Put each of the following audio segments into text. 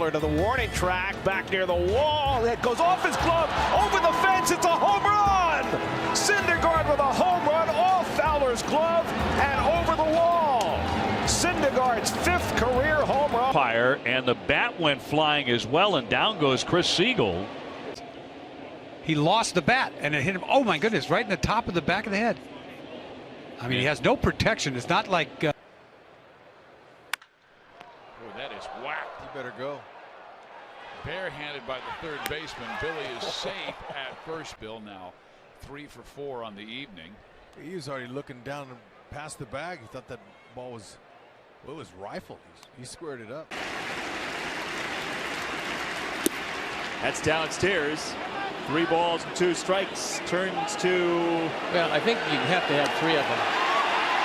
Miller to the warning track, back near the wall. It goes off his glove, over the fence. It's a home run! Syndergaard with a home run off Fowler's glove and over the wall. Syndergaard's 5th career home run. And the bat went flying as well, and down goes Chris Siegel. He lost the bat, and it hit him, oh my goodness, right in the top of the back of the head. I mean, he has no protection. It's not like... Oh, that is whacked. You better go. Barehanded by the third baseman. Billy is safe at first. Bill now 3 for 4 on the evening. He was already looking down and past the bag. He thought that ball was, well, it was rifled. He squared it up. That's downstairs. 3 balls and 2 strikes. Turns to... Well, I think you have to have 3 of them.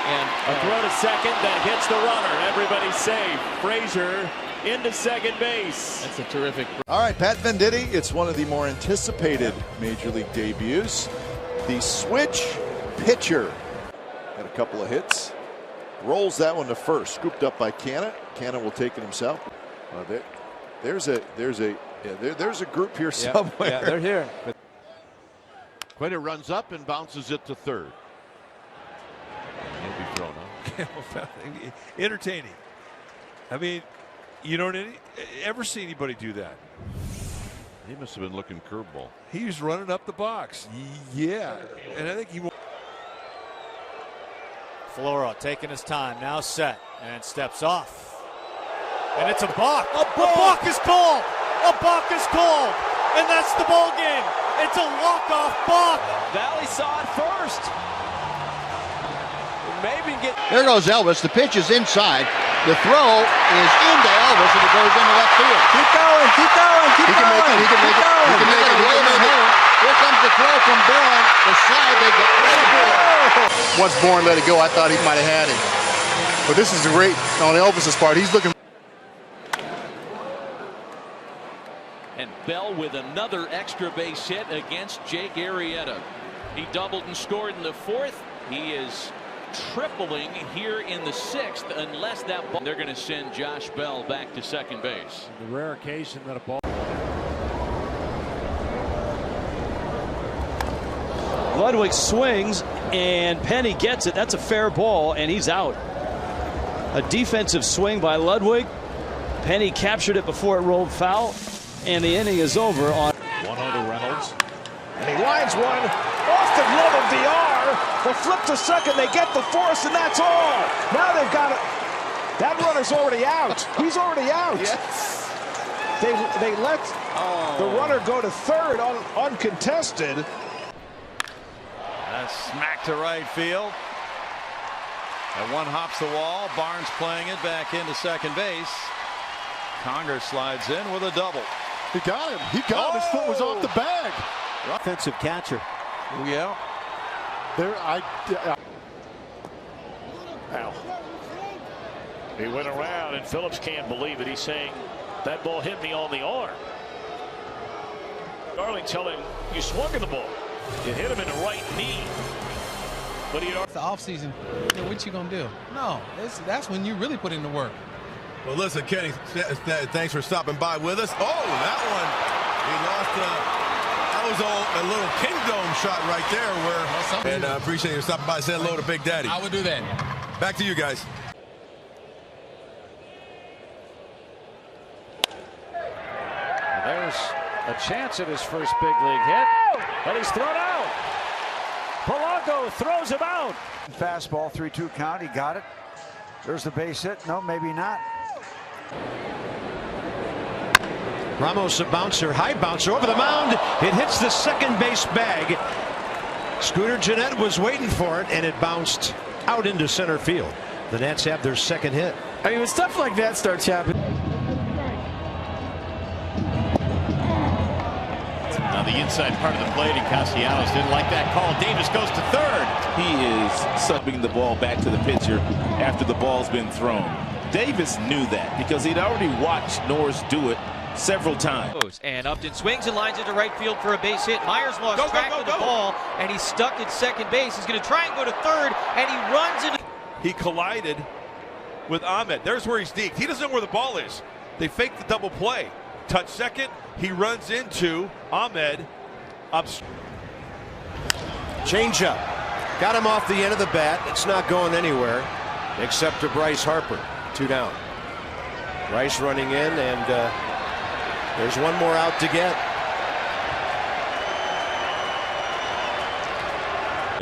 And a throw to second that hits the runner. Everybody's safe. Frazier into second base. That's a terrific. All right, Pat Venditti. It's one of the more anticipated Major League debuts. The switch pitcher. Had a couple of hits. Rolls that one to first. Scooped up by Canna. Canna will take it himself. There's a group here somewhere. Yeah, they're here. Quinn runs up and bounces it to third. He'll be thrown out. Entertaining. I mean, you don't ever see anybody do that. He must have been looking curveball. He was running up the box. Yeah, and I think he. Flora taking his time, now set, and steps off. And it's a balk. A balk is called. A balk is called. And that's the ball game. It's a walk-off balk. Valley saw it first. Maybe get. There goes Elvis. The pitch is inside. The throw is into Elvis, and it goes into left field. Keep going, keep going, keep He can going. make it. He can make it. He can make it. He can make it. Here comes the throw from Bourne. The slide. They get right there. Once Bourne let it go, I thought he might have had it. But this is great on Elvis's part. He's looking. And Bell with another extra base hit against Jake Arrieta. He doubled and scored in the 4th. He is tripling here in the 6th unless that ball. They're going to send Josh Bell back to second base. The rare occasion that a ball. Ludwig swings, and Penny gets it. That's a fair ball, and he's out. A defensive swing by Ludwig. Penny captured it before it rolled foul, and the inning is over. On 1-0 to Reynolds. And he lines one off the glove of VR. They'll flip to second. They get the force, and that's all. Now they've got it. That runner's already out. He's already out. Yes. They let the runner go to third uncontested. Smack to right field. And one hops the wall. Barnes playing it back into second base. Conger slides in with a double. He got him. He got him. His foot was off the bag. Offensive catcher. Yeah. There, Ow. He went around, and Phillips can't believe it. He's saying that ball hit me on the arm. Darling tell him you swung at the ball. You hit him in the right knee. But he The offseason, what you gonna do? No, that's when you really put in the work. Well, listen, Kenny, thanks for stopping by with us. Oh, that one. He lost. That was a little kingdom shot right there. And I appreciate you stopping by. Say hello to Big Daddy. I would do that. Back to you guys. There's a chance at his first big league hit, but he's thrown out. Polanco throws him out. Fastball, 3-2 count. He got it. There's the base hit. No, maybe not. Ramos a bouncer, high bouncer over the mound. It hits the second base bag. Scooter Gennett was waiting for it, and it bounced out into center field. The Nats have their second hit. I mean, when stuff like that starts happening. Now the inside part of the plate, and Castellanos didn't like that call. Davis goes to third. He is subbing the ball back to the pitcher after the ball's been thrown. Davis knew that because he'd already watched Norris do it several times. And Upton swings and lines into right field for a base hit. Myers lost track of the ball, and he's stuck at second base. He's going to try and go to third, and he runs into. He collided with Ahmed. There's where he's deked. He doesn't know where the ball is. They fake the double play. Touch second, he runs into Ahmed. Changeup. Got him off the end of the bat. It's not going anywhere except to Bryce Harper. 2 down. Bryce running in, and there's one more out to get.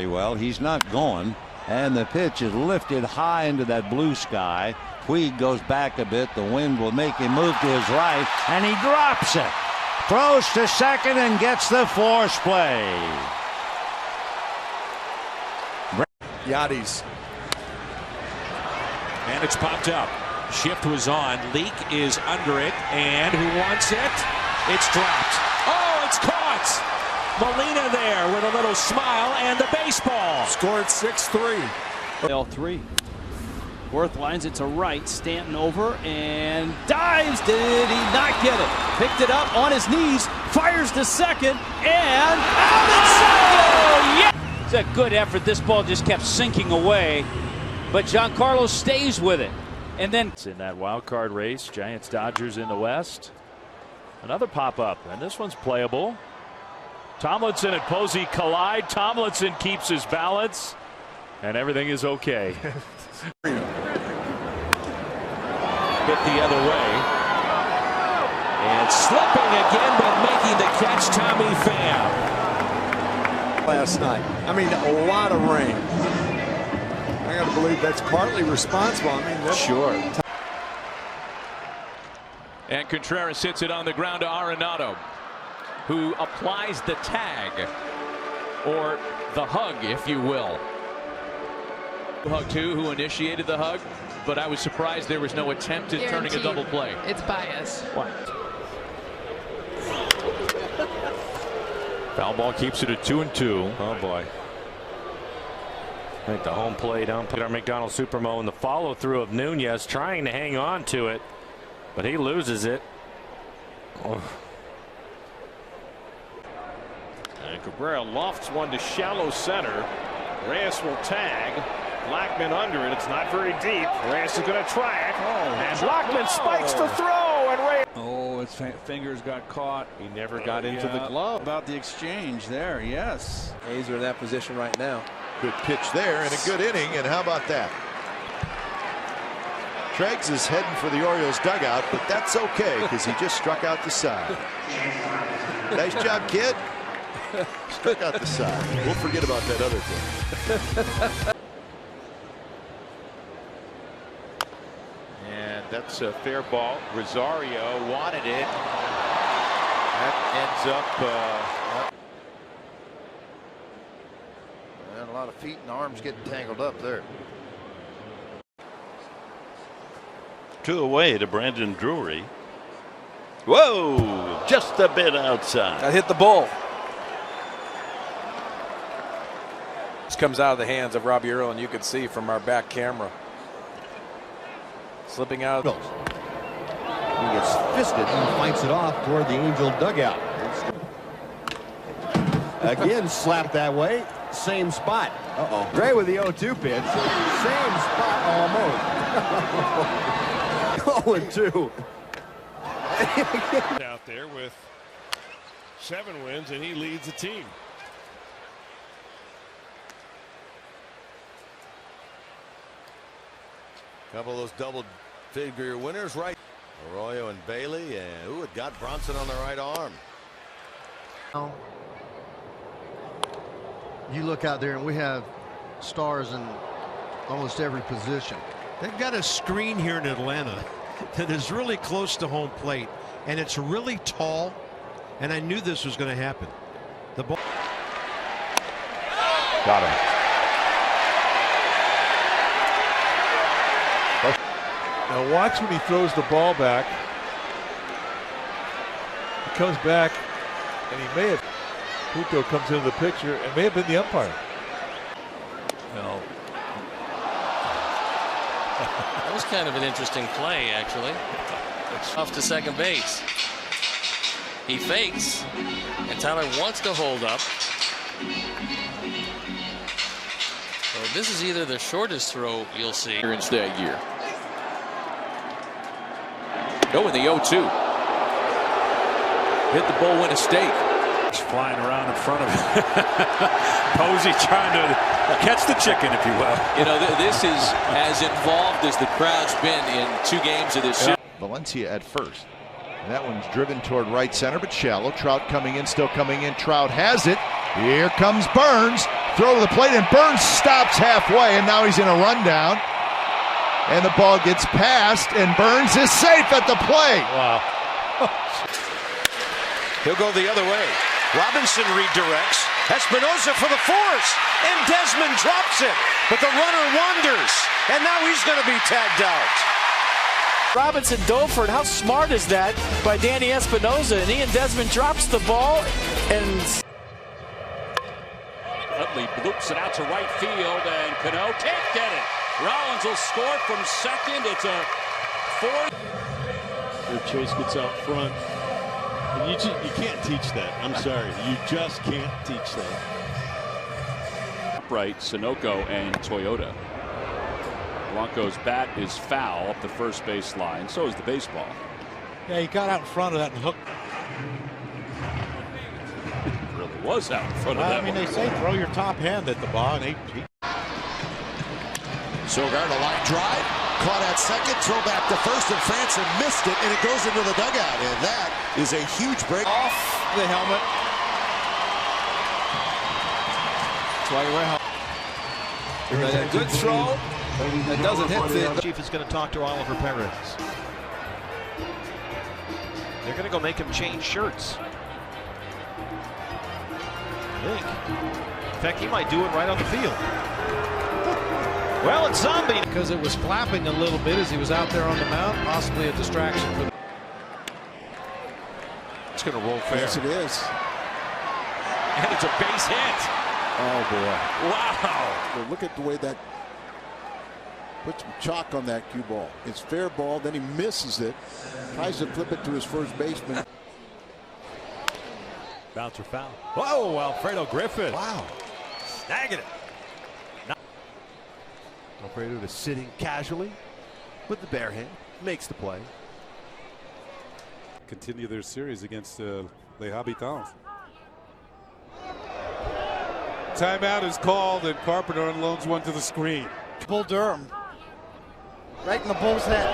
Well, he's not going, and the pitch is lifted high into that blue sky. Puig goes back a bit. The wind will make him move to his right, and he drops it. Throws to second and gets the force play. Yachty's. And it's popped up. Shift was on. Leak is under it. And who wants it? It's dropped. Oh, it's caught. Molina there with a little smile and the baseball. Scored 6-3. L3. Worth lines it to right. Stanton over and dives. Did he not get it? Picked it up on his knees. Fires to second and out at second. Yeah! It's a good effort. This ball just kept sinking away. But Giancarlo stays with it. And then it's in that wild card race. Giants Dodgers in the West. Another pop up, and this one's playable. Tomlinson and Posey collide. Tomlinson keeps his balance, and everything is okay. Hit the other way. And slipping again, but making the catch, Tommy Pham. Last night. I mean, a lot of rain. I got to believe that's partly responsible. I mean, that's sure. And Contreras hits it on the ground to Arenado, who applies the tag, or the hug, if you will. Hug too, who initiated the hug, but I was surprised there was no attempt at turning a double play. It's bias. What? Foul ball keeps it at 2-2. Oh boy. I think the home plate umpire McDonald Supermo and the follow through of Nunez trying to hang on to it, but he loses it. Oh. And Cabrera lofts one to shallow center. Reyes will tag. Blackman under it. It's not very deep. Reyes is going to try it. And Blackman spikes the throw. And Reyes. Oh, his fingers got caught. He never got into the glove. About the exchange there, yes. A's are in that position right now. Good pitch there and a good inning. And how about that? Treggs is heading for the Orioles dugout, but that's okay because he just struck out the side. Nice job, kid. Struck out the side. We'll forget about that other thing. And that's a fair ball. Rosario wanted it. That ends up. And a lot of feet and arms getting tangled up there. 2 away to Brandon Drury. Whoa! Just a bit outside. That hit the ball. This comes out of the hands of Robbie Earl, and you can see from our back camera. Slipping out. He gets fisted and fights it off toward the Angel dugout. Again, slapped that way. Same spot. Uh-oh. Gray with the 0-2 pitch. Same spot almost. 0-2. Out there with 7 wins, and he leads the team. Couple of those double-figure winners, right? Arroyo and Bailey, and ooh, it got Bronson on the right arm. You look out there, and we have stars in almost every position. They've got a screen here in Atlanta that is really close to home plate, and it's really tall, and I knew this was going to happen. The ball. Got him. Now watch when he throws the ball back. He comes back, and he may have. Puto comes into the picture and may have been the umpire. No. That was kind of an interesting play, actually. Off to second base. He fakes, and Tyler wants to hold up. So this is either the shortest throw you'll see. Instead year. Oh, in the 0-2. Hit the bull, win a steak. Flying around in front of him. Posey trying to catch the chicken, if you will. You know, this is as involved as the crowd's been in 2 games of this series. Valencia at first. And that one's driven toward right center, but shallow. Trout coming in, still coming in. Trout has it. Here comes Burns. Throw to the plate, and Burns stops halfway, and now he's in a rundown. And the ball gets passed, and Burns is safe at the plate. Wow. He'll go the other way. Robinson redirects. Espinosa for the force, and Desmond drops it. But the runner wanders, and now he's going to be tagged out. Robinson dove for it. How smart is that by Danny Espinosa? And Ian Desmond drops the ball, and Utley bloops it out to right field, and Cano can't get it. Rollins will score from second. It's a 4. Chase gets out front. And you can't teach that. I'm sorry. You just can't teach that. Upright, Sunoco, and Toyota. Blanco's bat is foul up the first base line. So is the baseball. Yeah, he got out in front of that and hooked. Really was out in front of that. I mean, they say throw your top hand at the ball, and Sogard, a line drive, caught at second, throw back to first, and Franson missed it, and it goes into the dugout, and that is a huge break. Off the helmet. That's why you wear helmet. A good throw. That doesn't hit the Chief is going to talk to Oliver Perez. They're going to go make him change shirts. I think. In fact, he might do it right on the field. Well, it's Zombie. Because it was flapping a little bit as he was out there on the mound. Possibly a distraction for the... It's going to roll fair. Yes, it is. And it's a base hit. Oh, boy. Wow. Well, look at the way that puts some chalk on that cue ball. It's fair ball, then he misses it. Tries to flip it to his first baseman. Bouncer foul. Whoa, Alfredo Griffin. Wow. Snagging it. Alfredo is sitting casually with the bare hand. Makes the play. Continue their series against Les Habitants. Timeout is called, and Carpenter unloads one to the screen. Bull Durham. Right in the bull's head.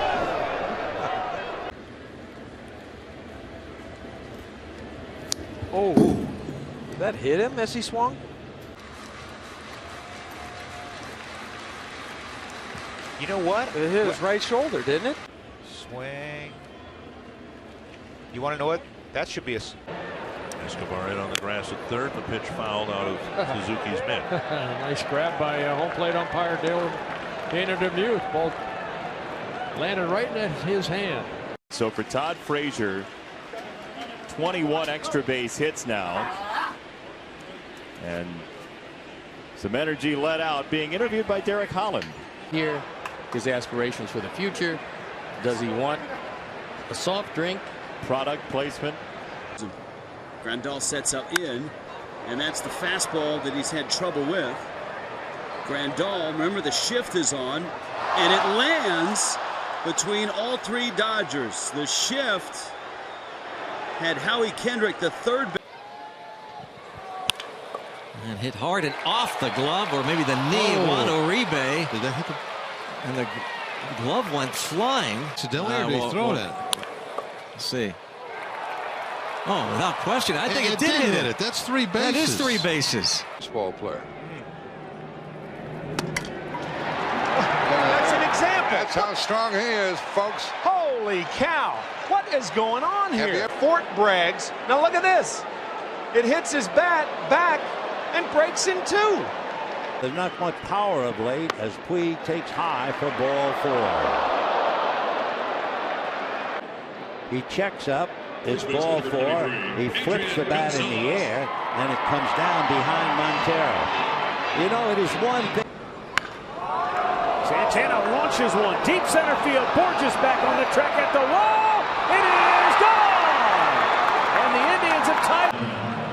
Oh, that hit him as he swung? You know what? It hit his right shoulder, didn't it? Swing. You want to know what? That should be a... Escobar in on the grass at third. The pitch fouled out of Suzuki's mitt. nice grab by home plate umpire Dana Demuth. Ball landed right in his hand. So for Todd Frazier, 21 extra base hits now. And some energy let out, being interviewed by Derek Holland. Here, his aspirations for the future. Does he want a soft drink? Product placement. Grandal sets up in, and that's the fastball that he's had trouble with. Grandal, remember the shift is on, and it lands between all 3 Dodgers. The shift had Howie Kendrick, the third. And hit hard and off the glove, or maybe the knee of Juan Uribe. Did that hit the... And the glove went flying. Accidentally, or did he throw it? Let's see. Oh, without question. I think it did hit it. That's 3 bases. That is 3 bases. Baseball player. That's an example. That's how strong he is, folks. Holy cow. What is going on here? Fort Braggs. Now look at this. It hits his bat back and breaks in 2. There's not much power of late as Puig takes high for ball 4. He checks up. It's ball 4. He flips the bat in the air, and it comes down behind Montero. You know, it is one thing. Santana launches one. Deep center field. Borges back on the track at the wall. It is gone! And the Indians have tied.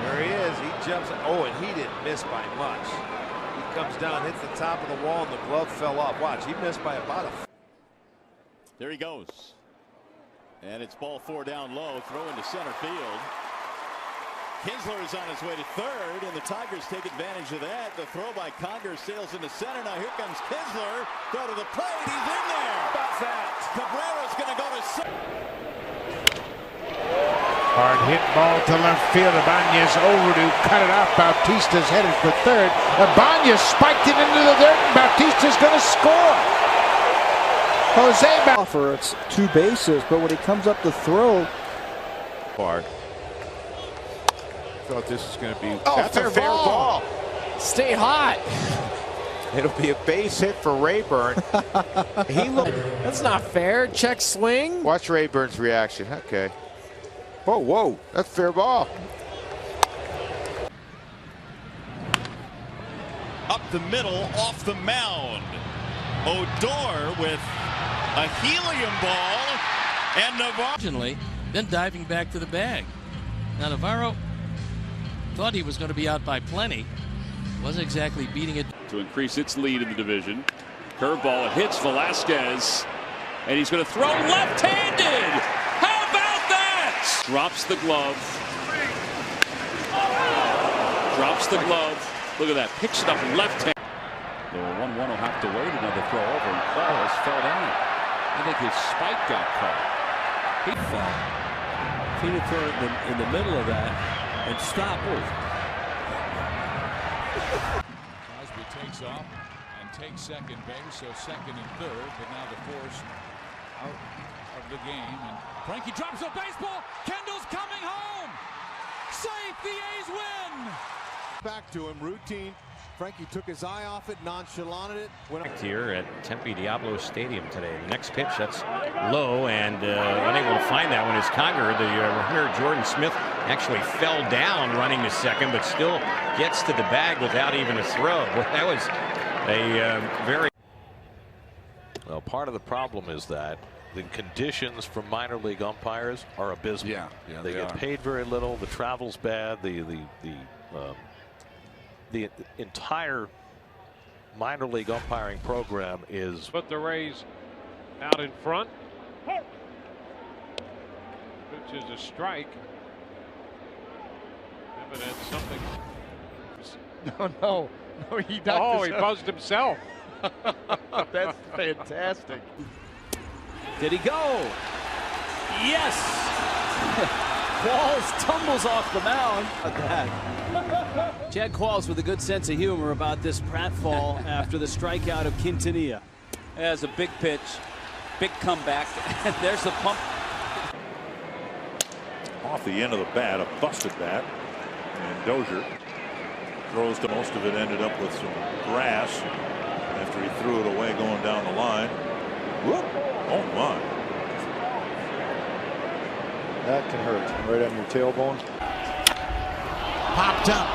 There he is. He jumps. Oh, and he didn't miss by much. He comes down, hits the top of the wall, and the glove fell off. Watch, he missed by about a... There he goes. And it's ball 4 down low, throw into center field. Kinsler is on his way to third, and the Tigers take advantage of that. The throw by Conger sails into center. Now here comes Kinsler. Throw to the plate. He's in there. How about that? Cabrera's going to go to center. Hard hit ball to left field. Ibanez over to cut it off. Bautista's headed for third. Ibanez spiked it into the dirt, and Bautista's going to score. Jose offer, it's 2 bases, but when he comes up to throw. Hard. Thought this is going to be. Oh, that's a fair ball. Stay hot. It'll be a base hit for Rayburn. That's not fair. Check swing. Watch Rayburn's reaction. Okay. Oh, whoa. That's fair ball. Up the middle, off the mound. Odor with a helium ball, and Navarro. Then diving back to the bag. Now Navarro thought he was going to be out by plenty. Wasn't exactly beating it. To increase its lead in the division. Curveball, it hits Velasquez, and he's going to throw left-handed. How about that? Drops the glove. Drops the glove. Look at that. Picks it up left-handed. The 1-1 will have to wait another throw over, and Quarles fell down. I think his spike got caught. He fell. If he would throw it in the middle of that and stop it. Crosby takes off and takes second base, so second and third, but now the force out of the game. And Frankie drops a baseball. Kendall's coming home. Safe. The A's win. Back to him. Routine. Frankie took his eye off it, nonchalanted it. Here at Tempe Diablo Stadium today. The next pitch, that's low, and unable to find that one is Conger. The runner, Jordan Smith, actually fell down running to second, but still gets to the bag without even a throw. Well, that was a very... Well, part of the problem is that the conditions for minor league umpires are abysmal. Yeah, they get paid very little. The travel's bad. The entire minor league umpiring program is. Put the Rays out in front, which is a strike. Evidence something. No, he does. Oh, he buzzed himself. That's fantastic. Did he go? Yes. Qualls tumbles off the mound. Chad Qualls with a good sense of humor about this pratfall after the strikeout of Quintanilla. As a big pitch, big comeback, and there's the pump. Off the end of the bat, a busted bat, and Dozier throws to most of it. Ended up with some grass after he threw it away going down the line. Whoop. Oh my. That can hurt right on your tailbone. Popped up.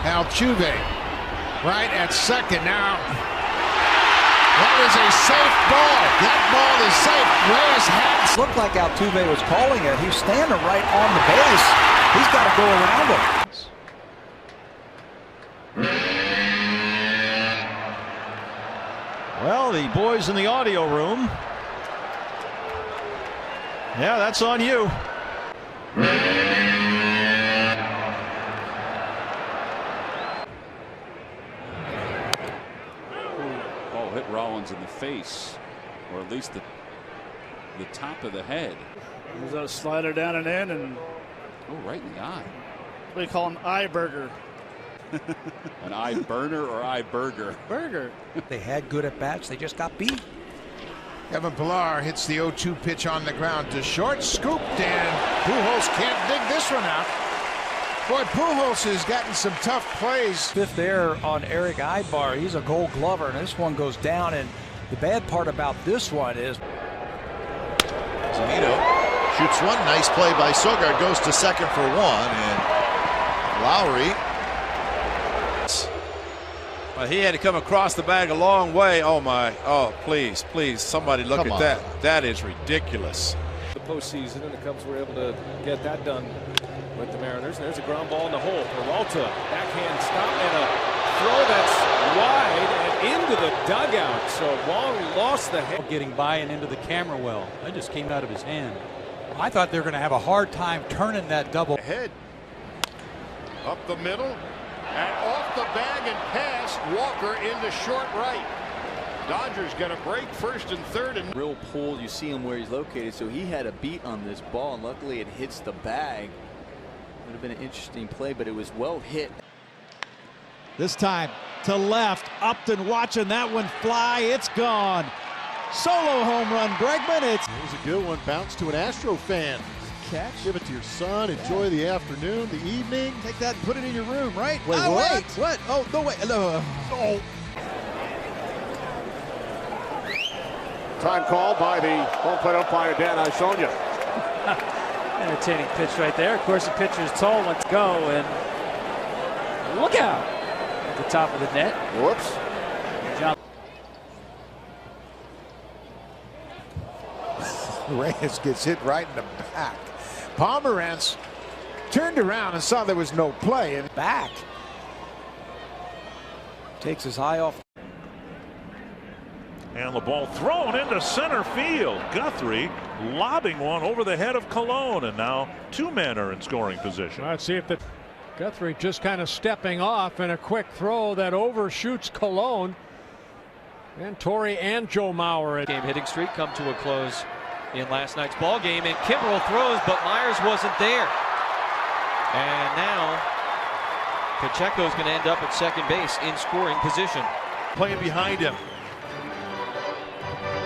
Altuve right at second now. That is a safe ball. That ball is safe. Reyes has. Looked like Altuve was calling it. He's standing right on the base. He's got to go around him. Well, the boys in the audio room. Yeah, that's on you. Oh, hit Rollins in the face, or at least the top of the head. He's a slider down and in, and right in the eye. What do you call an eye burger? An eye burner or eye burger? Burger. They had good at bats. They just got beat. Kevin Pillar hits the 0-2 pitch on the ground to short, scooped, and Pujols can't dig this one out. Boy, Pujols has gotten some tough plays. Fifth there on Eric Ibar. He's a Gold Glover, and this one goes down. And the bad part about this one is Zunino shoots one. Nice play by Sogard. Goes to second for one, and Lowry. Well, he had to come across the bag a long way. Oh my! Oh, please, somebody look at that. That is ridiculous. The postseason, and the Cubs were able to get that done with the Mariners. There's a ground ball in the hole. Peralta, backhand stop, and a throw that's wide and into the dugout. So Long lost the head. Getting by and into the camera well. That just came out of his hand. I thought they were going to have a hard time turning that double. Ahead. Up the middle. And off the bag and pass. Walker into short right. Dodgers got a break first and third. And real pull. You see him where he's located. So he had a beat on this ball. And luckily it hits the bag. Would have been an interesting play, but it was well hit. This time to left. Upton watching that one fly. It's gone. Solo home run, Bregman. It was a good one. Bounce to an Astro fan. Catch. Give it to your son. Enjoy the afternoon, the evening. Take that and put it in your room, right? Wait, oh, what? Wait, what? Oh, no, wait. No. Oh. Time called by the home plate umpire, Dan Isonia. Entertaining pitch right there. Of course, the pitcher's told, let's go, and look out at the top of the net. Whoops. John. Reyes gets hit right in the back. Pomerantz turned around and saw there was no play and back. Takes his eye off. And the ball thrown into center field. Guthrie lobbing one over the head of Cologne, and now two men are in scoring position. Let's see if the Guthrie just kind of stepping off and a quick throw that overshoots Cologne. And Torrey and Joe Mauer. Game hitting streak come to a close in last night's ball game, and Kimbrel throws, but Myers wasn't there. And now Pacheco's going to end up at second base in scoring position. Playing behind him.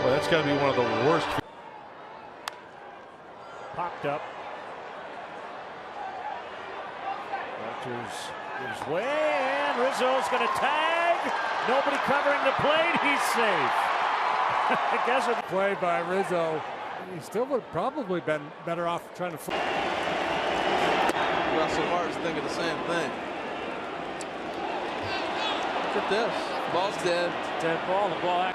Well, that's got to be one of the worst. Popped up. Rogers is way, and Rizzo's going to tag. Nobody covering the plate. He's safe. I guess it's play by Rizzo. He still would have probably been better off trying to. Russell Martin's thinking the same thing. Look at this. Ball's dead. Dead ball. The ball.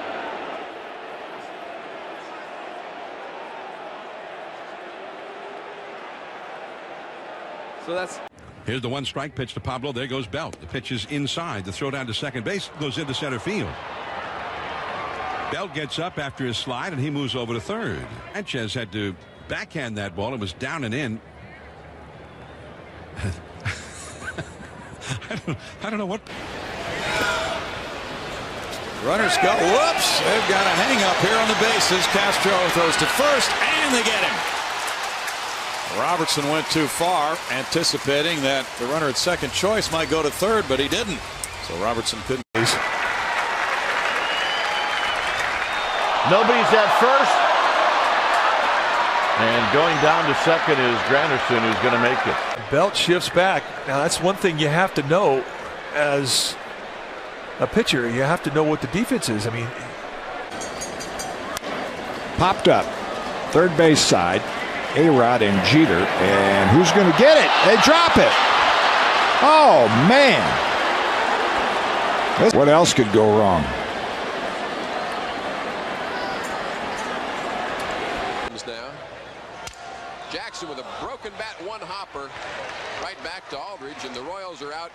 So that's. Here's the 1-strike pitch to Pablo. There goes Belt. The pitch is inside. The throw down to second base goes into center field. Belt gets up after his slide and he moves over to third. Sanchez had to backhand that ball. It was down and in. I don't know what. Runners go. Whoops. They've got a hang up here on the bases. Castro throws to first and they get him. Robertson went too far, anticipating that the runner at second choice might go to third, but he didn't. So Robertson couldn't. Nobody's at first. And going down to second is Granderson, who's going to make it. Belt shifts back. Now, that's one thing you have to know as a pitcher. You have to know what the defense is. I mean, popped up. Third base side. A-Rod and Jeter, and who's going to get it? They drop it. Oh, man. What else could go wrong? Now, Jackson with a broken bat, one hopper, right back to Aldridge, and the Royals are out.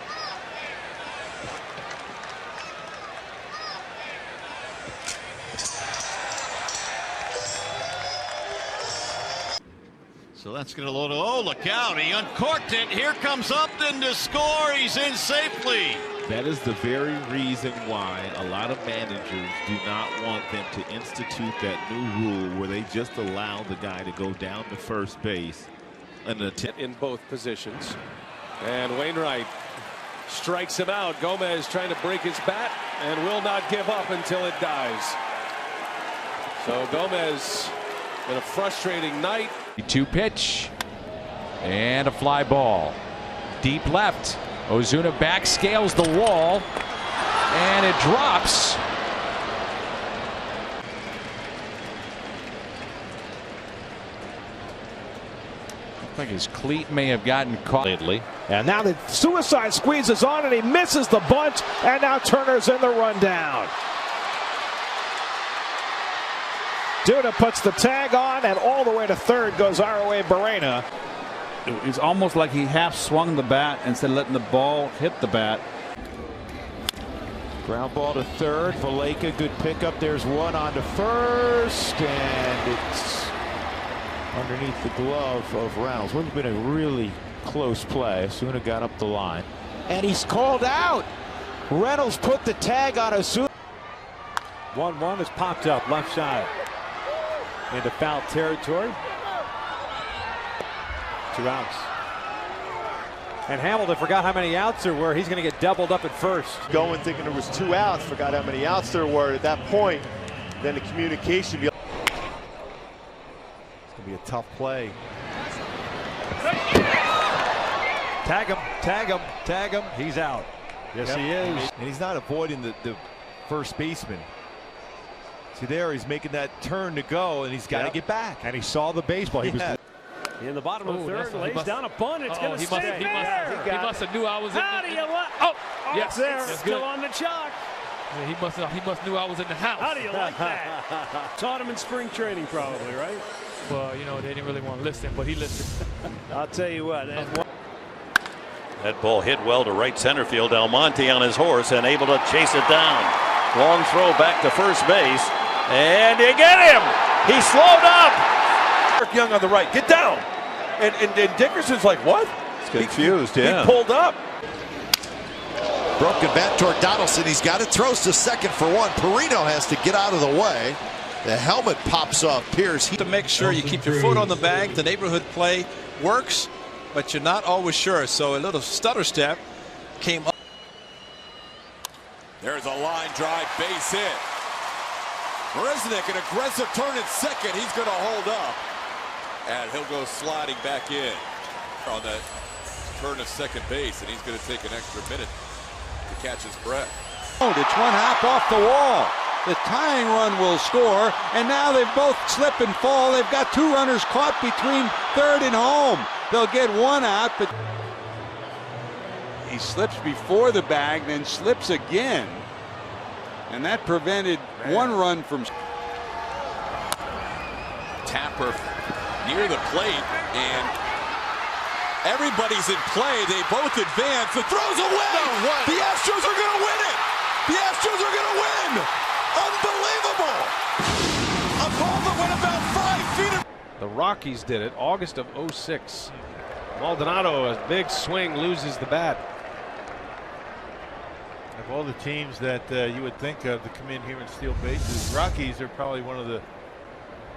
So that's going to load. Oh, look out. He uncorked it. Here comes Upton to score. He's in safely. That is the very reason why a lot of managers do not want them to institute that new rule where they just allow the guy to go down to first base and attempt in both positions. And Wainwright strikes him out. Gomez trying to break his bat and will not give up until it dies. So Gomez in a frustrating night. 2 pitch and a fly ball deep left. Ozuna back scales the wall and it drops. I think his cleat may have gotten caught lately. And now the suicide squeeze is on and he misses the bunt, and now Turner's in the rundown. Duda puts the tag on, and all the way to third goes R.O.A. Barrena. It's almost like he half swung the bat instead of letting the ball hit the bat. Ground ball to third. Valleca, good pickup. There's one on to first, and it's underneath the glove of Reynolds. Would have been a really close play. Osuna got up the line, and he's called out. Reynolds put the tag on Osuna. 1-1 has popped up left side into foul territory. 2 outs. And Hamilton forgot how many outs there were. He's going to get doubled up at first. Going thinking there was 2 outs, forgot how many outs there were at that point. Then the communication. It's going to be a tough play. Tag him, tag him, tag him. He's out. Yes, he is. And he's not avoiding the first baseman. See there, he's making that turn to go, and he's got to get back. And he saw the baseball. He was in the bottom of the third, lays down a bunt. It's going to stay there. He must have knew I was in. How do you let? Oh, yes, there. that's Still good. on the chalk. Yeah, he must knew I was in the house. How do you like that? Taught him in spring training, probably, right? Well, you know, they didn't really want to listen, but he listened. I'll tell you what. That ball hit well to right center field. Almonte on his horse and able to chase it down. Long throw back to first base. And you get him. He slowed up. Young on the right. Get down. And Dickerson's like, what? He's confused, yeah. He pulled up. Broken bat toward Donaldson. He's got it. Throws to second for one. Perino has to get out of the way. The helmet pops off Pierce. To make sure you keep your foot on the bag. The neighborhood play works, but you're not always sure. So a little stutter step came up. There's a line drive base hit. Resnick, an aggressive turn at second. He's going to hold up. And he'll go sliding back in on that turn to second base. And he's going to take an extra minute to catch his breath. It's one hop off the wall. The tying run will score. And now they both slip and fall. They've got 2 runners caught between third and home. They'll get 1 out, but he slips before the bag, then slips again. And that prevented 1 run from. Tapper near the plate, and everybody's in play. They both advance. The throw's away. No, the Astros are going to win it. The Astros are going to win. Unbelievable. A ball that went about 5 feet. The Rockies did it August of '06. Maldonado, a big swing, loses the bat. Of all the teams that you would think of to come in here and steal bases, Rockies are probably one of the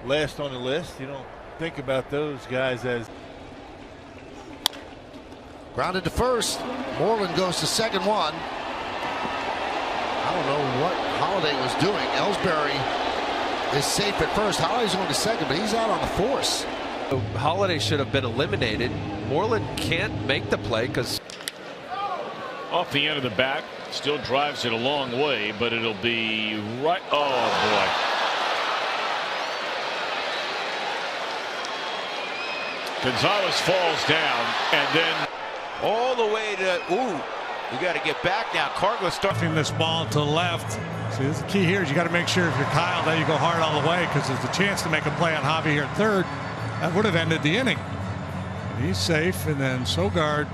last on the list. You don't think about those guys as. Grounded to first. Moreland goes to second one. I don't know what Holiday was doing. Ellsbury is safe at first. Holiday's going to second, but he's out on the force. Holiday should have been eliminated. Moreland can't make the play because Off the end of the bat. Still drives it a long way, but it'll be right. Oh, boy. Gonzalez falls down, and then All the way to, you got to get back now. Cargo stuffing this ball to left. See, this is the key here is you got to make sure if you're Kyle that you go hard all the way because there's a chance to make a play on Javi here at third. That would have ended the inning. He's safe, and then Sogard.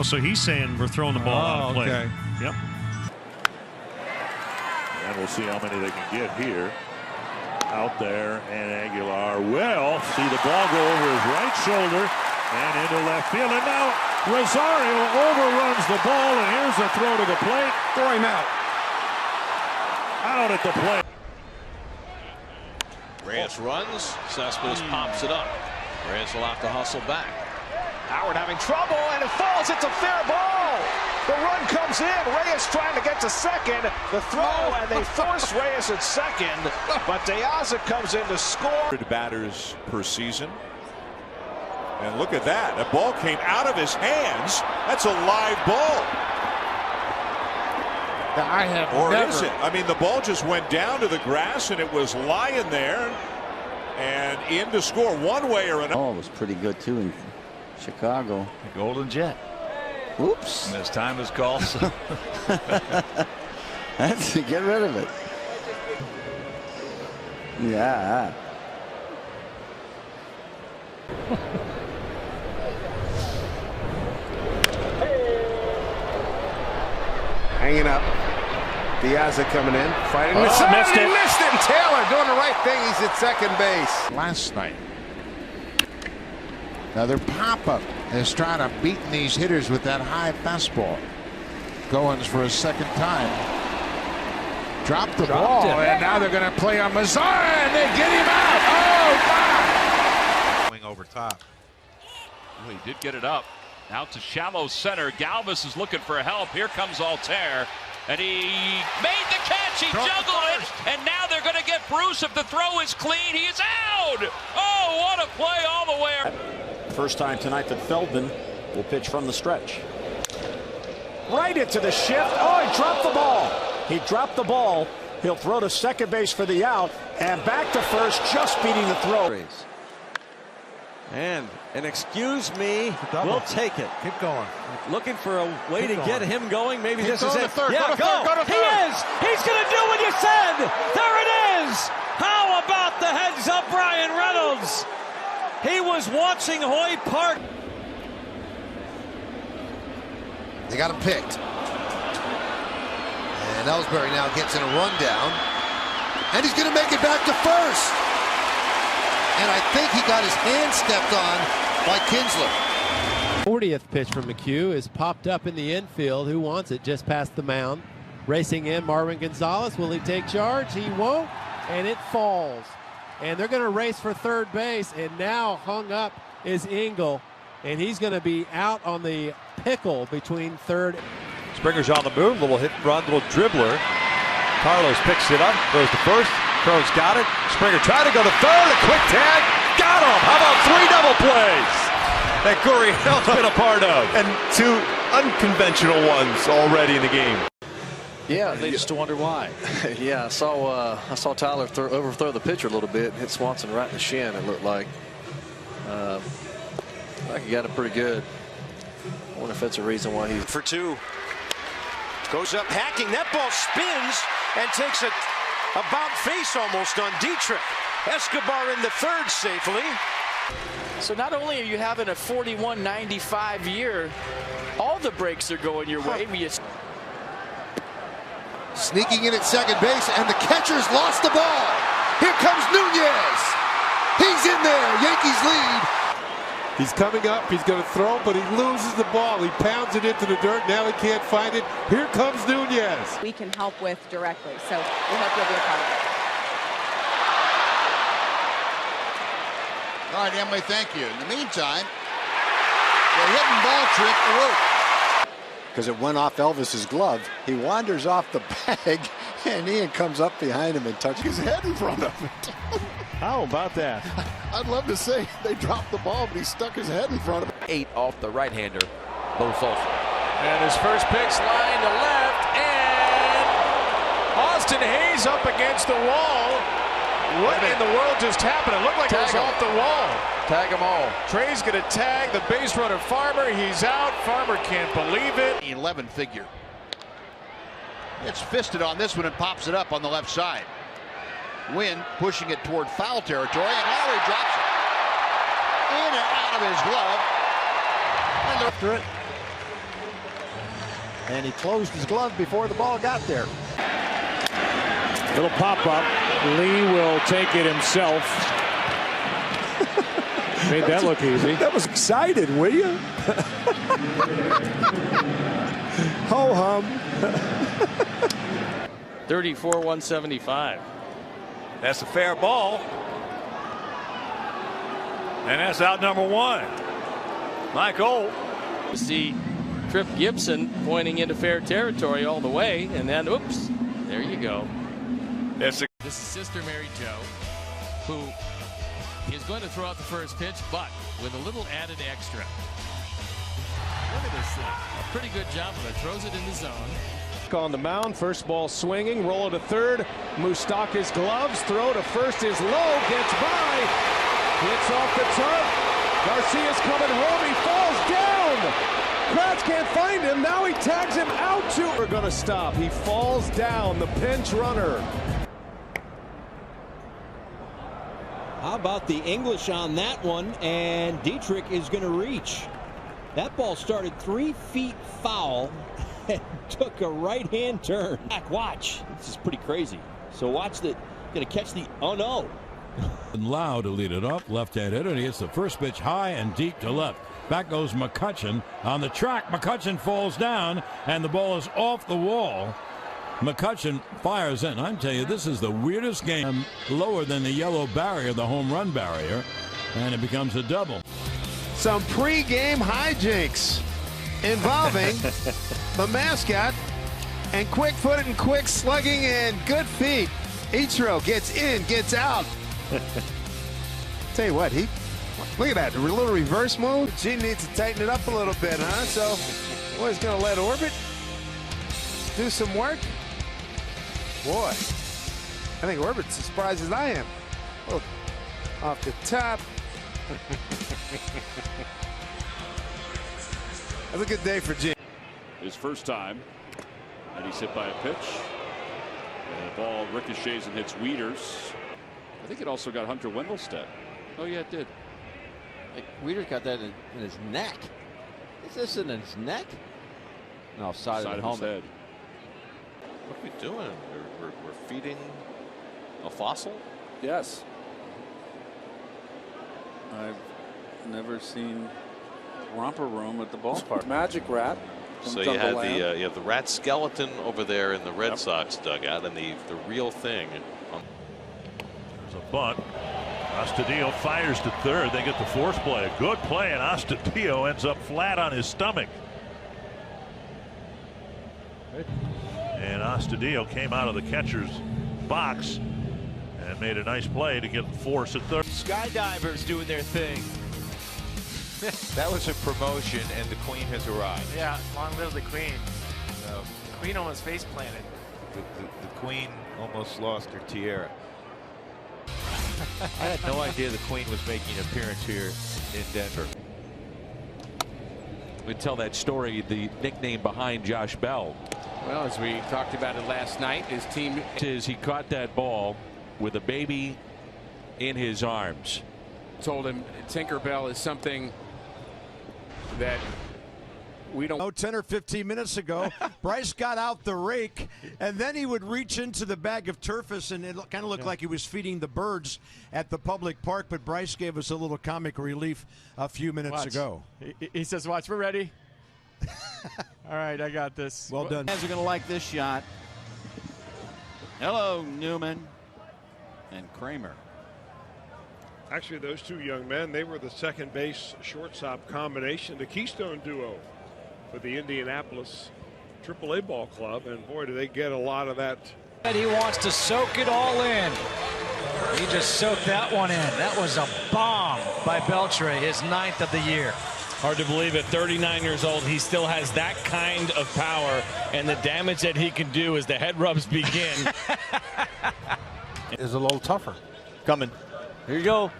so he's saying we're throwing the ball out of play. Okay. Yep. And we'll see how many they can get here. Out there, and Aguilar will see the ball go over his right shoulder and into left field. And now Rosario overruns the ball, and here's a throw to the plate. Throw him out. Out at the plate. Reyes runs. Cespedes pops it up. Reyes will have to hustle back. Howard having trouble, and it falls. It's a fair ball. The run comes in. Reyes trying to get to second. The throw, and they force Reyes at second. But De Aza comes in to score. Batters per season. And look at that. The ball came out of his hands. That's a live ball. I have Or never. is it? I mean, the ball just went down to the grass, and it was lying there and in to score one way or another. Oh, it was pretty good, too, in Chicago. The Golden Jet. Oops. And his time is called. That's get rid of it. Yeah. hanging up. Piazza coming in, fighting. Oh, missed it. Missed it. And Taylor doing the right thing. He's at second base. Last night. Another pop-up. Estrada beating these hitters with that high fastball. Goins for a second time. Dropped the ball, and now they're going to play on Mazara, and they get him out. Oh, Swing over top. Well, he did get it up. Out to shallow center. Galvis is looking for help. Here comes Altair. And he made the catch. He juggled it. And now they're going to get Bruce. If the throw is clean, he is out. Oh, what a play all the way. First time tonight that Feldman will pitch from the stretch. Right into the shift. Oh, he dropped the ball. He dropped the ball. He'll throw to second base for the out. And back to first, just beating the throw. And excuse me, we'll take it. Keep going. Looking for a way to get him going. Maybe this is it. Third. Yeah, go. He is. He's going to do what you said. There it is. How about the heads up, Brian Reynolds? He was watching Hoy Park. They got him picked. And Ellsbury now gets in a rundown. And he's going to make it back to first. And I think he got his hand stepped on by Kinsler. 40th pitch from McHugh is popped up in the infield. Who wants it? Just past the mound. Racing in Marwin Gonzalez. Will he take charge? He won't. And it falls. And they're going to race for third base. And now hung up is Engel. And he's going to be out on the pickle between third. Springer's on the move. Little hit and run, little dribbler. Carlos picks it up, goes to first. Crow's got it. Springer tried to go to third. A quick tag. Got him. How about 3 double plays that Gurriel's been a part of? And 2 unconventional ones already in the game. Yeah, they just wonder why. Yeah, I saw Tyler overthrow the pitcher a little bit, hit Swanson right in the shin. It looked like. Like he got it pretty good. I wonder if that's a reason why he's for 2. Goes up hacking. That ball spins and takes a about face almost on Dietrich. Escobar in the third safely. So not only are you having a 41-95 year, all the breaks are going your way. Sneaking in at second base, and the catcher's lost the ball. Here comes Nunez. He's in there. Yankees lead. He's coming up. He's going to throw, but he loses the ball. He pounds it into the dirt. Now he can't find it. Here comes Nunez. We can help with directly, so we hope you'll be a part of it. All right, Emily, thank you. In the meantime, the hidden ball trick worked. Because it went off Elvis's glove. He wanders off the bag, and Ian comes up behind him and touches his head in front of it. How about that? I'd love to say they dropped the ball, but he stuck his head in front of it. 8 off the right-hander, Bo Sullivan. And his first pitch line to left, and Austin Hayes up against the wall. What in the world just happened? It looked like it was off the wall. Tag them all. Trey's going to tag the base runner Farmer. He's out. Farmer can't believe it. 11 figure. It's fisted on this one and pops it up on the left side. Wynn pushing it toward foul territory, and Lowry drops it in and out of his glove. And after it. And he closed his glove before the ball got there. Little pop-up. Lee will take it himself. Made that look easy. That was excited, will you? Ho-hum. 34-175. That's a fair ball. And that's out number 1. Michael. See Tripp Gibson pointing into fair territory all the way, and then, oops, there you go. This is Sister Mary Jo, who is going to throw out the first pitch, but with a little added extra. Look at this thing. A pretty good job of it. Throws it in the zone. On the mound, first ball swinging, roll to third. Moustakas gloves, throw to first is low, gets by, hits off the turf. Garcia's coming home, he falls down. Kratz can't find him, now he tags him out to. We're gonna stop, he falls down, the pinch runner. How about the English on that one, and Dietrich is going to reach. That ball started 3 feet foul. and took a right-hand turn. Watch. This is pretty crazy. So watch the, going to catch the, oh no. And Lau to lead it off, left-hand hitter, and he hits the first pitch high and deep to left. Back goes McCutchen on the track. McCutchen falls down, and the ball is off the wall. McCutchen fires in. I'm telling you, this is the weirdest game. Lower than the yellow barrier, the home run barrier, and it becomes a double. Some pre-game hijinks involving the mascot and quick-footed and quick slugging and good feet. Ichiro gets in, gets out. Tell you what, look at that, a little reverse move. Gene needs to tighten it up a little bit, huh? So, boy, he's going to let Orbit do some work. Boy, I think Orbit's as surprised as I am. Oh, off the top. That's a good day for Gene. His first time, and he's hit by a pitch. And the ball ricochets and hits Wieters. I think it also got Hunter Wendelstedt. Oh, yeah, it did. Wieters got that in his neck. Is this in his neck? No, side of his head. What are we doing? We're feeding a fossil? Yes. I've never seen romper room at the ballpark. Magic rat. So you have the rat skeleton over there in the Red Sox dugout, and the real thing. There's a bunt. Astudillo fires to third. They get the force play. A good play, and Astudillo ends up flat on his stomach. And Astudillo came out of the catcher's box and made a nice play to get the force at third. Skydivers doing their thing. That was a promotion, and the Queen has arrived. Yeah, long live the Queen. So, the Queen almost face planted. The Queen almost lost her tiara. I had no idea the Queen was making an appearance here in Denver. We tell that story, the nickname behind Josh Bell. Well, as we talked about it last night, his team is he caught that ball with a baby in his arms. Told him Tinkerbell is something that we don't. 10 or 15 minutes ago, Bryce got out the rake, and then he would reach into the bag of turfus, and it kind of looked like he was feeding the birds at the public park. But Bryce gave us a little comic relief a few minutes ago. He says, "Watch, we're ready." All right, I got this. Well done. Guys are going to like this shot. Hello, Newman and Kramer. Actually, those two young men, they were the second base shortstop combination, the Keystone duo for the Indianapolis AAA ball club, and boy, do they get a lot of that. And he wants to soak it all in. He just soaked that one in. That was a bomb by Beltre, his 9th of the year. Hard to believe at 39 years old he still has that kind of power, and the damage that he can do as the head rubs begin. Is a little tougher. Coming. Here you go.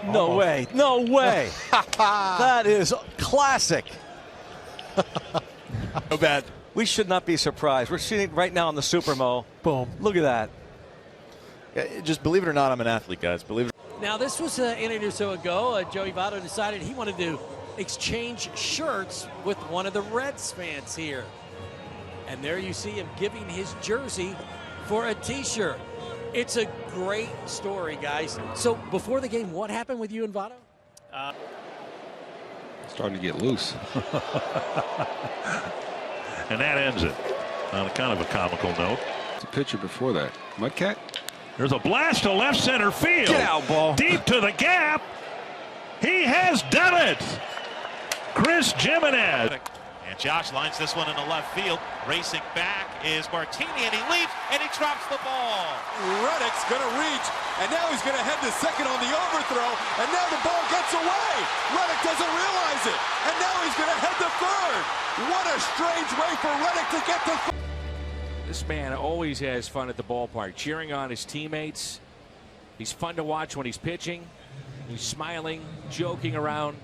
No way. No way. That is classic. So bad. We should not be surprised. We're sitting right now on the Supermo. Boom. Look at that. Yeah, just believe it or not, I'm an athlete, guys. Believe it. Now, this was an inning or so ago. Joey Votto decided he wanted to exchange shirts with one of the Reds fans here. And there you see him giving his jersey for a T-shirt. It's a great story, guys. So before the game, what happened with you and Votto? Starting to get loose. And that ends it on a kind of a comical note. It's a pitcher before that. Mudcat? There's a blast to left center field. Get out, ball. Deep to the gap. He has done it. Chris Jimenez. And Josh lines this one into left field. Racing back is Martini, and he leaps, and he drops the ball. Reddick's going to reach, and now he's going to head to second on the overthrow, and now the ball gets away. Reddick doesn't realize it, and now he's going to head to third. What a strange way for Reddick to get to third. This man always has fun at the ballpark, cheering on his teammates. He's fun to watch when he's pitching. He's smiling, joking around.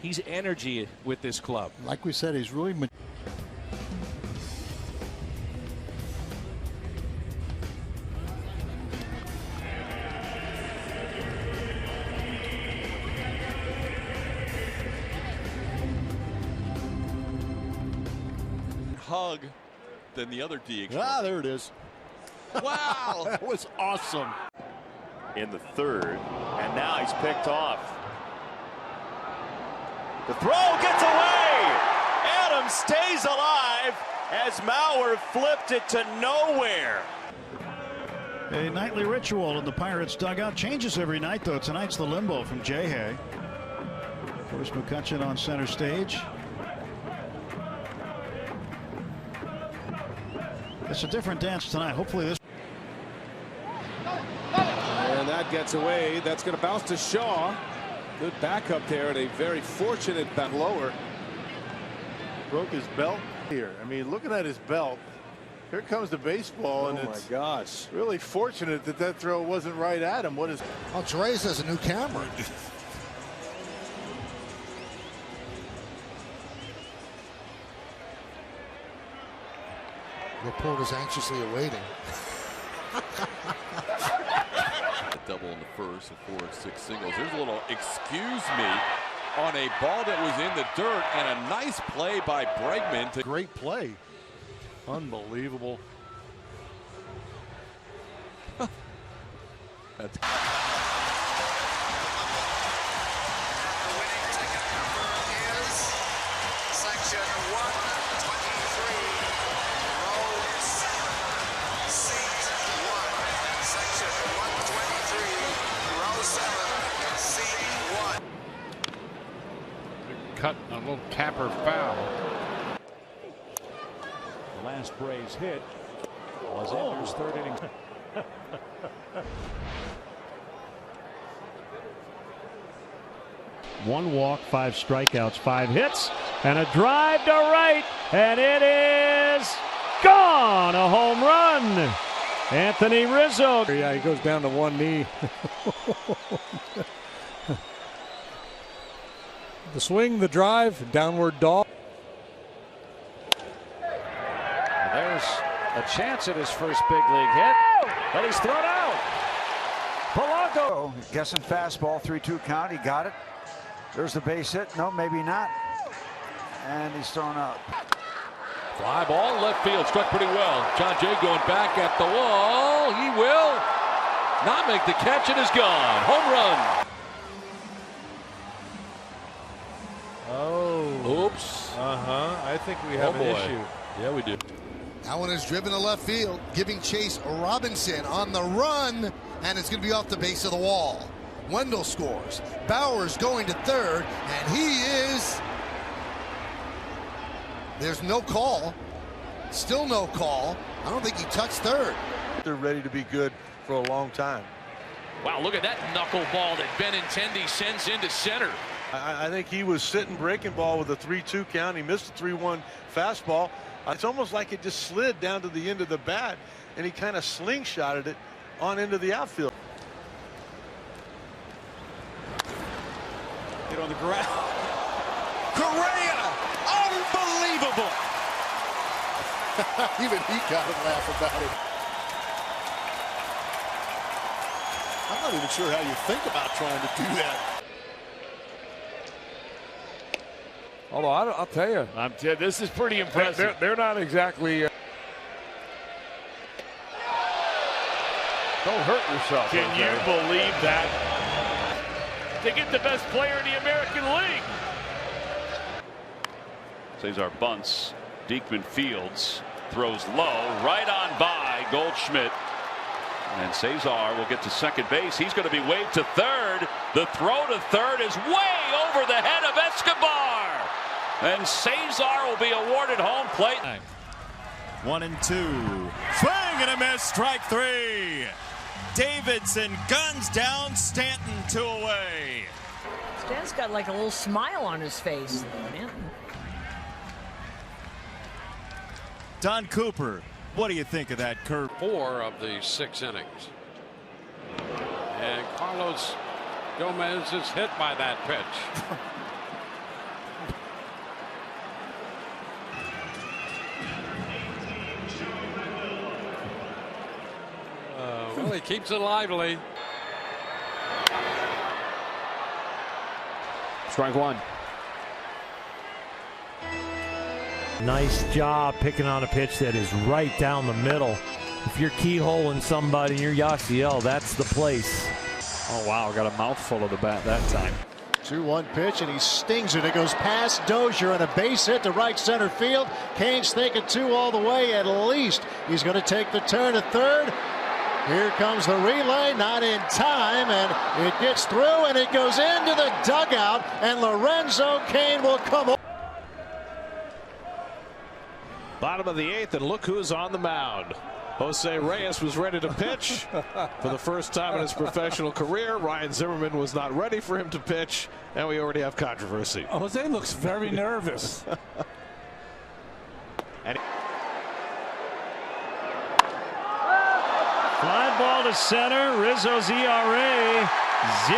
He's energy with this club. Like we said, he's really hug than the other DH. Ah, there it is. Wow. That was awesome. In the third, and now he's picked off. The throw gets away. Adams stays alive as Mauer flipped it to nowhere. A nightly ritual in the Pirates dugout changes every night, though. Tonight's the limbo from Jay Hay. Of course, McCutchen on center stage. It's a different dance tonight. Hopefully this. And that gets away. That's going to bounce to Shaw. Good backup there, and a very fortunate back lower. Broke his belt here. I mean, looking at his belt, here comes the baseball, and it's gosh, really fortunate that that throw wasn't right at him. What is? Oh, Jerez has a new camera. Reporters anxiously awaiting. Double in the first and 4 and 6 singles. There's a little excuse me on a ball that was in the dirt, and a nice play by Bregman. Great play. Unbelievable. That's Section 123, row 7, seat 1. Section 123, row 7, seat 1. Cut a little capper foul. The last Braves hit was Ender's third inning. One walk, 5 strikeouts, 5 hits, and a drive to right, and it is gone. A home run. Anthony Rizzo. Yeah, he goes down to one knee. The swing, the drive, downward dog. There's a chance at his first big league hit, but he's thrown out. Polanco. Guessing fastball, 3-2 count. He got it. There's the base hit. No, maybe not. And he's thrown out. Fly ball left field, struck pretty well. John Jay going back at the wall. He will not make the catch. It is gone. Home run. Oh. Oops. I think we have an issue. Yeah, we do. That one is driven to left field, giving Chase Robinson on the run, and it's going to be off the base of the wall. Wendell scores. Bauer's going to third, and he is. There's no call. Still no call. I don't think he touched third. They're ready to be good for a long time. Wow, look at that knuckleball that Benintendi sends into center. I think he was sitting breaking ball with a 3-2 count. He missed a 3-1 fastball. It's almost like it just slid down to the end of the bat, and he kind of slingshotted it on into the outfield. Get on the ground. Correa! Unbelievable! Even he got a laugh about it. I'm not even sure how you think about trying to do that. Although I'll tell you, this is pretty impressive. They're not exactly. Don't hurt yourself. Can you believe that? To get the best player in the American League. Cesar bunts. Diekman fields. Throws low. Right on by Goldschmidt. And Cesar will get to second base. He's going to be waved to third. The throw to third is way over the head of Escobar. And Cesar will be awarded home plate. 1-2. Swing and a miss. Strike 3. Davidson guns down Stanton 2 away. Stanton's got like a little smile on his face. Man. Don Cooper, what do you think of that curve? 4 of the 6 innings. And Carlos Gomez is hit by that pitch. Well, he keeps it lively. Strike 1. Nice job picking on a pitch that is right down the middle. If you're keyholing somebody and you're Yasiel, that's the place. Oh, wow. Got a mouthful of the bat that time. 2-1 pitch, and he stings it. It goes past Dozier, and a base hit to right center field. Kane's thinking 2 all the way at least. He's going to take the turn to third. Here comes the relay, not in time, and it gets through, and it goes into the dugout, and Lorenzo Cain will come over. Bottom of the 8th, and look who's on the mound. Jose Reyes was ready to pitch for the first time in his professional career. Ryan Zimmerman was not ready for him to pitch, and we already have controversy. Jose looks very nervous. And Fly ball to center. Rizzo's ERA 0.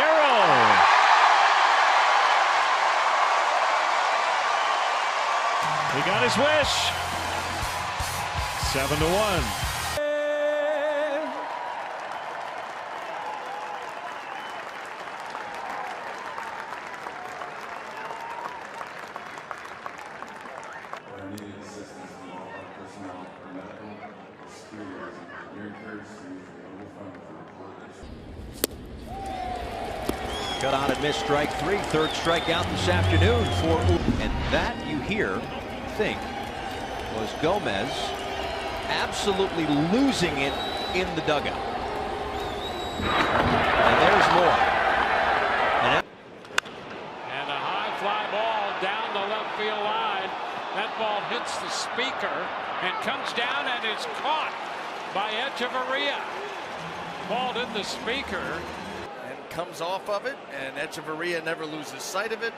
He got his wish. 7-1. Cut on and missed strike 3. Third strikeout this afternoon for and that you think was Gomez absolutely losing it in the dugout. And there's more. And a high fly ball down the left field line. That ball hits the speaker and comes down and is caught by Echeverria. Ball hit the speaker. Comes off of it, and Echeverria never loses sight of it,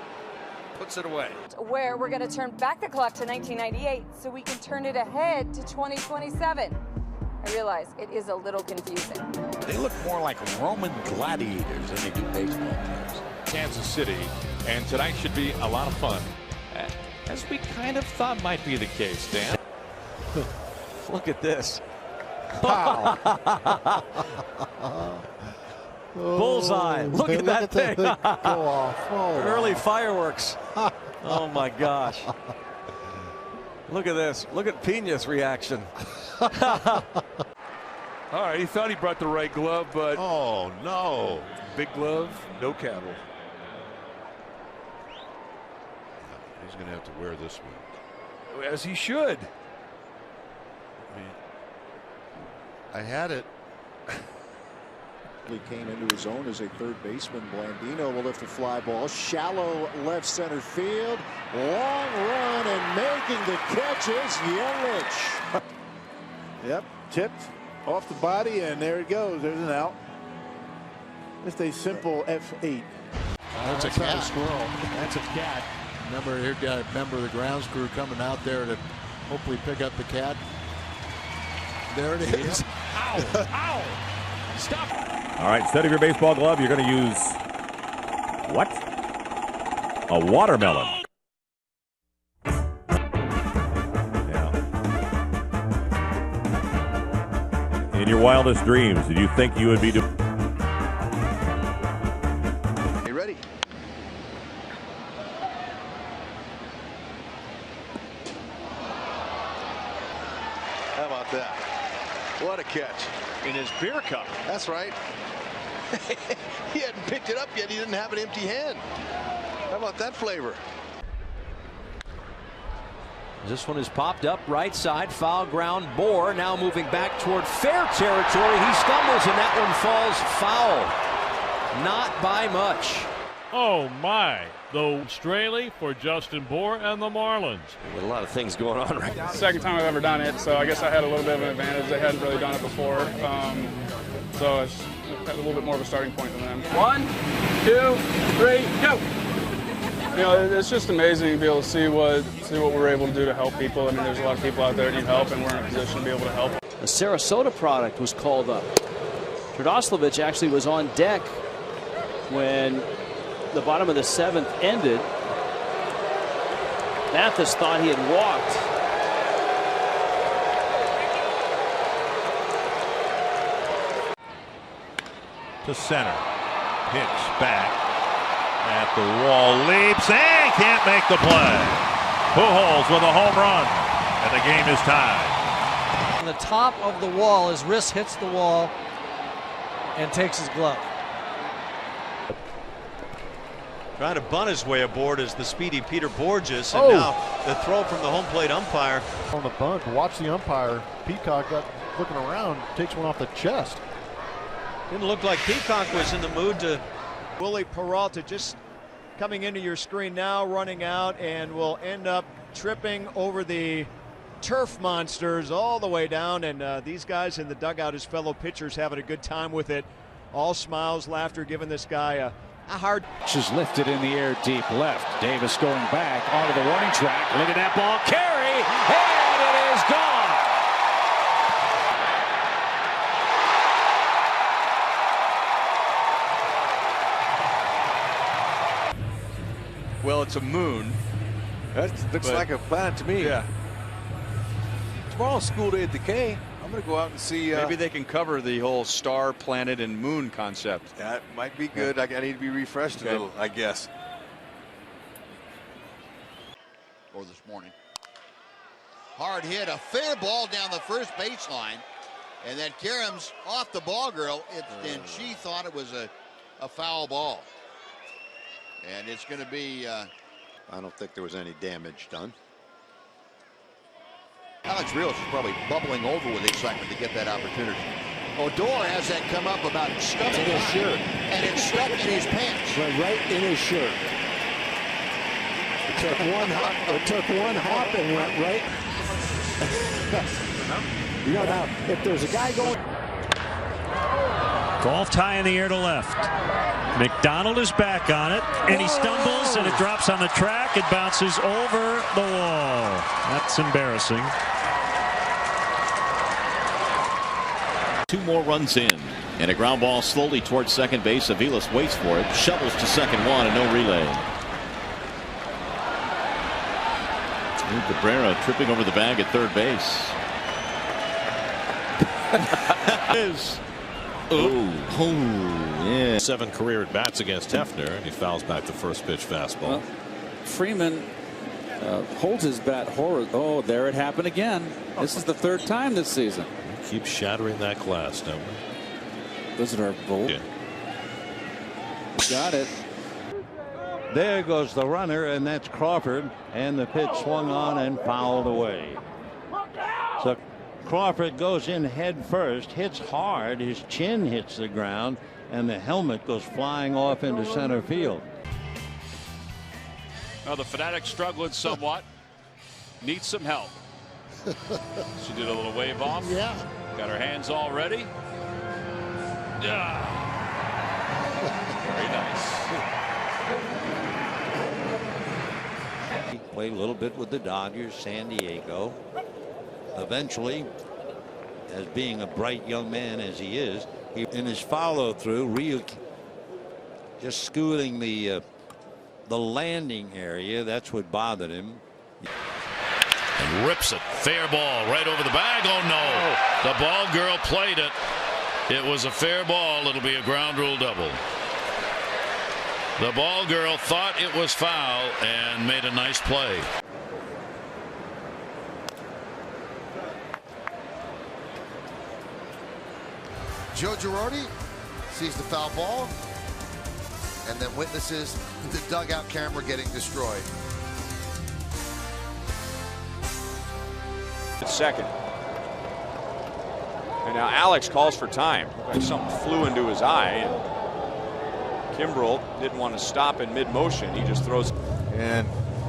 puts it away. Where we're going to turn back the clock to 1998 so we can turn it ahead to 2027. I realize it is a little confusing. They look more like Roman gladiators than they do baseball players. Kansas City, and tonight should be a lot of fun, as we kind of thought might be the case, Dan. look at this. Wow. Bullseye. Look at that thing. Go off. Oh, early fireworks. Oh my gosh. Look at this. Look at Pena's reaction. All right, he thought he brought the right glove, but oh no. Big glove, no cattle. He's going to have to wear this one. As he should. I had it. He came into his own as a third baseman. Blandino will lift a fly ball. Shallow left center field. Long run, and making the catch is Yelich. Yep, tipped off the body, and there it goes. There's an out. Just a simple F8. That's a cat. A squirrel. That's a cat. Remember, here got a member of the grounds crew coming out there to hopefully pick up the cat. There it is. Ow! Ow! Stop! All right, instead of your baseball glove, you're going to use what? A watermelon. Yeah. In your wildest dreams, did you think you would be doing? You ready? How about that? What a catch. In his beer cup. That's right. He hadn't picked it up yet. He didn't have an empty hand. How about that flavor? This one is popped up right side, foul ground. Bohr now moving back toward fair territory. He stumbles and that one falls foul. Not by much. Oh my. The Straley for Justin Bohr and the Marlins. A lot of things going on right now. Second time I've ever done it, so I guess I had a little bit of an advantage. They hadn't really done it before, so it's a little bit more of a starting point than them. 1, 2, 3, go! You know, it's just amazing to be able to see what we're able to do to help people. I mean, there's a lot of people out there that need help, and we're in a position to be able to help. A Sarasota product was called up. Trdoslavich actually was on deck when the bottom of the 7th ended. Mathis thought he had walked. To center. Pitch back at the wall, leaps and can't make the play. Pujols with a home run, and the game is tied. On the top of the wall, his wrist hits the wall and takes his glove. Trying to bunt his way aboard is the speedy Peter Borges, and now the throw from the home plate umpire. On the bunt, watch the umpire. Peacock got looking around, takes one off the chest. Didn't look like Peacock was in the mood to. Willie Peralta just coming into your screen now, running out, and will end up tripping over the turf monsters all the way down. And these guys in the dugout, his fellow pitchers, having a good time with it. All smiles, laughter, giving this guy a hard. Is lifted in the air deep left. Davis going back onto the warning track. Look at that ball carry, and it is gone. Well, it's a moon. That looks like a planet to me. Yeah. Tomorrow's school day at the K. I'm going to go out and see. Maybe they can cover the whole star, planet, and moon concept. That might be good. I need to be refreshed a little, I guess. Or this morning. Hard hit, a fair ball down the first baseline. And then Karam's off the ball girl, and she thought it was a foul ball. And it's going to be. I don't think there was any damage done. Alex Rios is probably bubbling over with excitement to get that opportunity. Odor has that come up about stuck in his shirt, and it's stuck in his pants. Right in his shirt. It took one hop and went right. You know, now if there's a guy going. Golf tie in the air to left. McDonald is back on it, and he stumbles, and it drops on the track. It bounces over the wall. That's embarrassing. 2 more runs in, and a ground ball slowly towards second base. Aviles waits for it, shovels to second one, and no relay. Cabrera tripping over the bag at third base. Yeah. 7 career at bats against Hefner, and he fouls back the first pitch fastball. Well, Freeman holds his bat horror. Oh, there it happened again. This is the 3rd time this season. Keep shattering that glass, don't we? Those are our goal. Yeah. Got it. There goes the runner, and that's Crawford, and the pitch swung on and fouled away. So Crawford goes in head first, hits hard, his chin hits the ground, and the helmet goes flying off into center field. Well, the Fanatics struggling somewhat. Needs some help. She did a little wave off. Yeah. Got her hands all ready. Yeah. Very nice. He played a little bit with the Dodgers, San Diego. Eventually, as being a bright young man as he is, in his follow through, just schooling the landing area. That's what bothered him. And rips it. Fair ball right over the bag. Oh no. The ball girl played it. It was a fair ball. It'll be a ground rule double. The ball girl thought it was foul and made a nice play. Joe Girardi sees the foul ball and then witnesses the dugout camera getting destroyed. It's second. And now Alex calls for time. Like something flew into his eye. And Kimbrel didn't want to stop in mid-motion. He just throws. And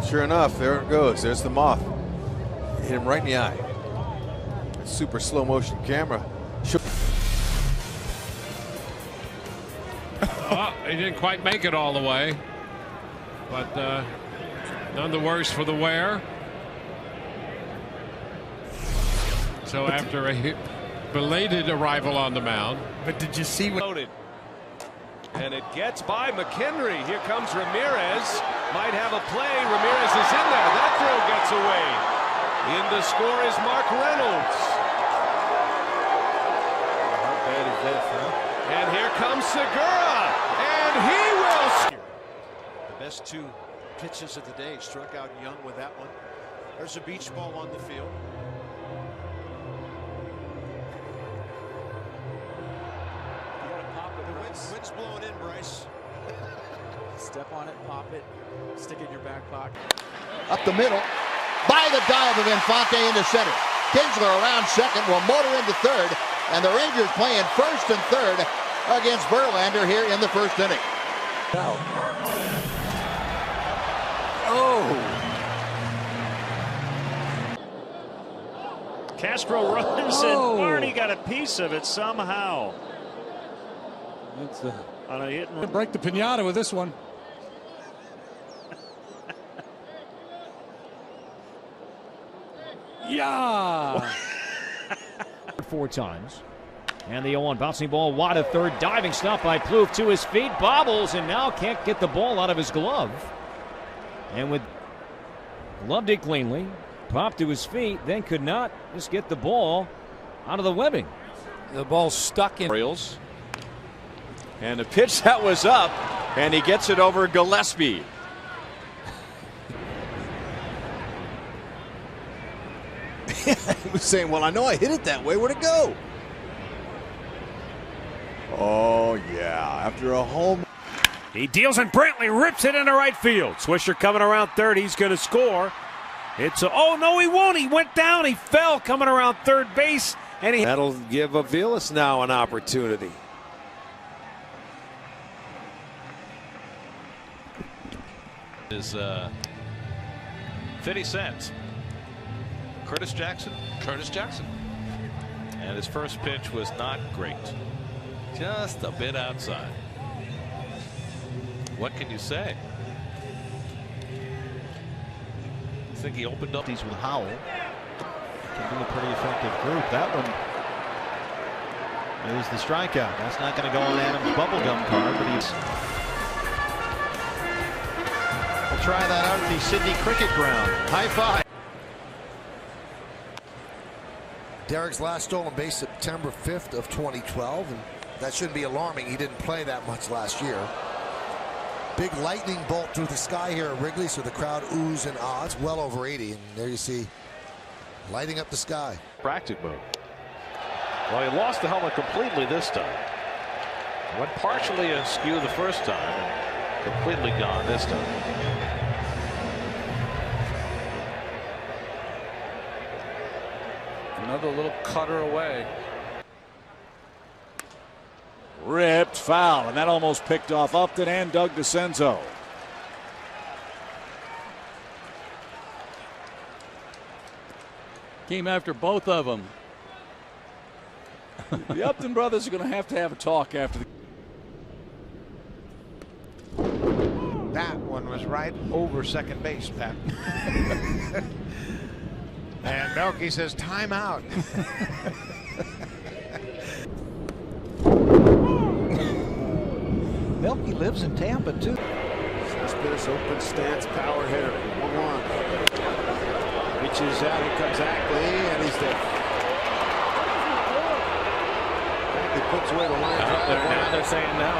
sure enough, there it goes. There's the moth. Hit him right in the eye. A super slow motion camera. He didn't quite make it all the way, but none the worse for the wear. So after a belated arrival on the mound. But did you see what? Loaded. And it gets by McHenry. Here comes Ramirez. Might have a play. Ramirez is in there. That throw gets away. In the score is Mark Reynolds. How bad is this, huh? And here comes Segura. And he will. The best 2 pitches of the day. Struck out Young with that one. There's a beach ball on the field. You gotta pop it. The wind's blowing in, Bryce. Step on it, pop it, stick it in your back pocket. Up the middle, by the dive of Infante into center. Kinsler around second, will motor into third, and the Rangers playing first and third against Verlander here in the first inning. Castro runs and Marty got a piece of it somehow. It's on a hit and break the pinata with this one. Yeah. 4 times. And the 0-1 bouncing ball wide of third. Diving stop by Plouffe to his feet. Bobbles and now can't get the ball out of his glove. And with gloved it cleanly. Popped to his feet. Then could not just get the ball out of the webbing. The ball's stuck in. Orioles. And a pitch that was up. And he gets it over Gillespie. He was saying, well, I know I hit it that way. Where'd it go? Oh, yeah. After a home. he deals and Brantley rips it into right field. Swisher coming around third. He's going to score. It's a, oh no, he won't. He went down. He fell coming around third base, and he. That'll give Aviles now an opportunity. Is 50 cents. Curtis Jackson. And his first pitch was not great. Just a bit outside. What can you say? I think he opened up these with Howell. Can be a pretty effective group. That one is the strikeout. That's not going to go on Adams' bubblegum card, but he's. We'll try that out at the Sydney Cricket Ground. High five. Derek's last stolen base September 5th of 2012, and that shouldn't be alarming. He didn't play that much last year. Big lightning bolt through the sky here at Wrigley, so the crowd oohs and ahs. Well over 80, and there you see lighting up the sky. Practic move. Well, he lost the helmet completely this time. Went partially askew the first time and completely gone this time. Another little cutter away. Ripped foul, and that almost picked off Upton and Doug DeCenzo. Came after both of them. The Upton brothers are going to have a talk after the. That one was right over second base, Pat. And Melky says timeout. Melky lives in Tampa, too. Cespedes open stance power hitter. 1-1. Reaches out, here comes Ackley, and he's there. Ackley puts away the line drive. Now they're saying no.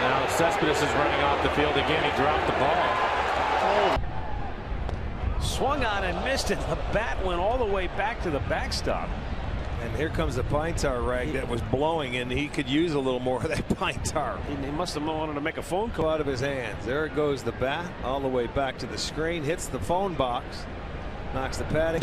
Now Cespedes is running off the field again. He dropped the ball. Swung on and missed it. The bat went all the way back to the backstop. And here comes the pine tar rag that was blowing, and he could use a little more of that pine tar. He must have wanted to make a phone call. Out of his hands. There goes the bat all the way back to the screen, hits the phone box, knocks the padding.